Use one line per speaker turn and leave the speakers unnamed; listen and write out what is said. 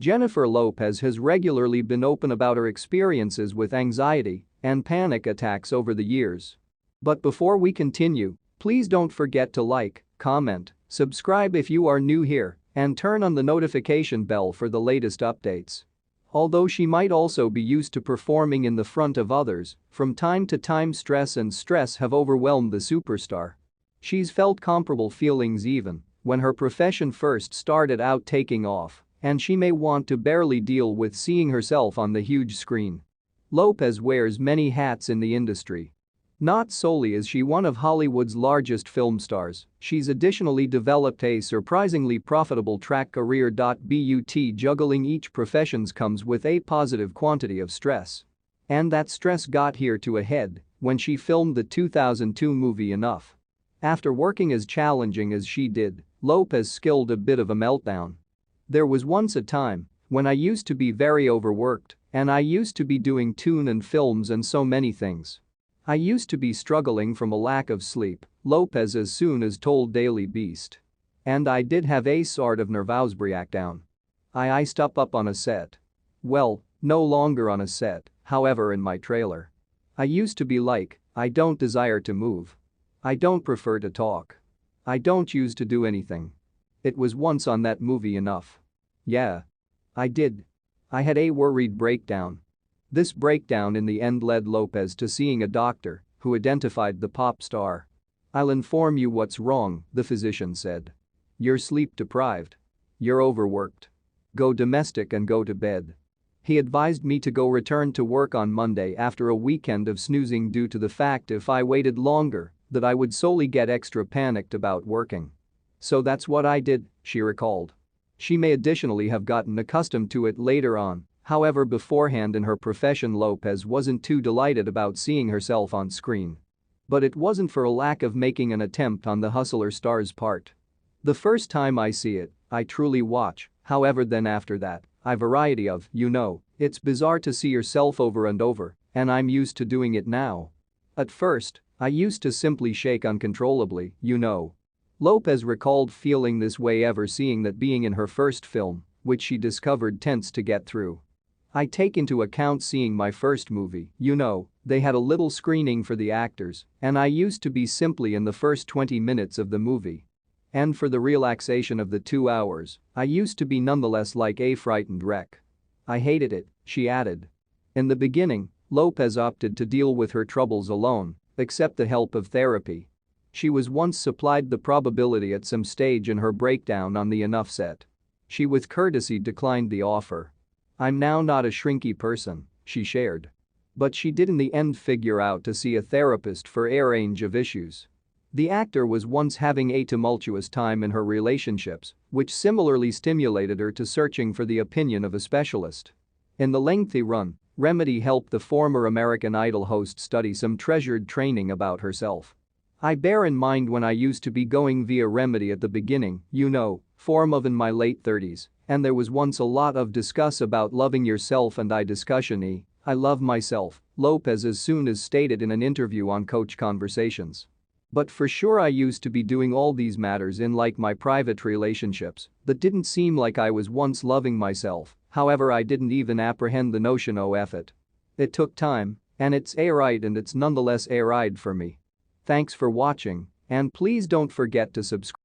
Jennifer Lopez has regularly been open about her experiences with anxiety and panic attacks over the years. But before we continue, please don't forget to like, comment, subscribe if you are new here, and turn on the notification bell for the latest updates. Although she might also be used to performing in the front of others, from time to time stress have overwhelmed the superstar. She's felt comparable feelings even when her profession first started out taking off, and she may want to barely deal with seeing herself on the huge screen. Lopez wears many hats in the industry. Not solely is she one of Hollywood's largest film stars, she's additionally developed a surprisingly profitable track career. But juggling each professions comes with a positive quantity of stress. And that stress got here to a head when she filmed the 2002 movie Enough. After working as challenging as she did, Lopez skilled a bit of a meltdown. "There was once a time when I used to be very overworked, and I used to be doing tune and films and so many things. I used to be struggling from a lack of sleep," Lopez as soon as told Daily Beast. "And I did have a sort of nervous breakdown. I iced up on a set. Well, no longer on a set, however, in my trailer. I used to be like, I don't desire to move. I don't prefer to talk. I don't use to do anything. It was once on that movie Enough. Yeah. I did. I had a worried breakdown." This breakdown in the end led Lopez to seeing a doctor who identified the pop star. "I'll inform you what's wrong," the physician said. "You're sleep deprived. You're overworked. Go domestic and go to bed." He advised me to go return to work on Monday after a weekend of snoozing due to the fact if I waited longer that I would solely get extra panicked about working. "So that's what I did," she recalled. She may additionally have gotten accustomed to it later on. However, beforehand in her profession, Lopez wasn't too delighted about seeing herself on screen. But it wasn't for a lack of making an attempt on the hustler star's part. "The first time I see it, I truly watch, however then after that, I variety of, it's bizarre to see yourself over and over, and I'm used to doing it now. At first, I used to simply shake uncontrollably, Lopez recalled feeling this way ever seeing that being in her first film, which she discovered tense to get through. "I take into account seeing my first movie, they had a little screening for the actors, and I used to be simply in the first 20 minutes of the movie. And for the relaxation of the 2 hours, I used to be nonetheless like a frightened wreck. I hated it," she added. In the beginning, Lopez opted to deal with her troubles alone, accept the help of therapy. She was once supplied the probability at some stage in her breakdown on the Enough set. She with courtesy declined the offer. "I'm now not a shrinky person," she shared. But she did in the end figure out to see a therapist for a range of issues. The actor was once having a tumultuous time in her relationships, which similarly stimulated her to searching for the opinion of a specialist. In the lengthy run, Remedy helped the former American Idol host study some treasured training about herself. "I bear in mind when I used to be going via Remedy at the beginning, form of in my late 30s, and there was once a lot of discuss about loving yourself and I love myself," Lopez as soon as stated in an interview on Coach Conversations. "But for sure I used to be doing all these matters in like my private relationships that didn't seem like I was once loving myself, however I didn't even apprehend the notion of it. It took time, and it's a ride and it's nonetheless a ride for me." Thanks for watching, and please don't forget to subscribe.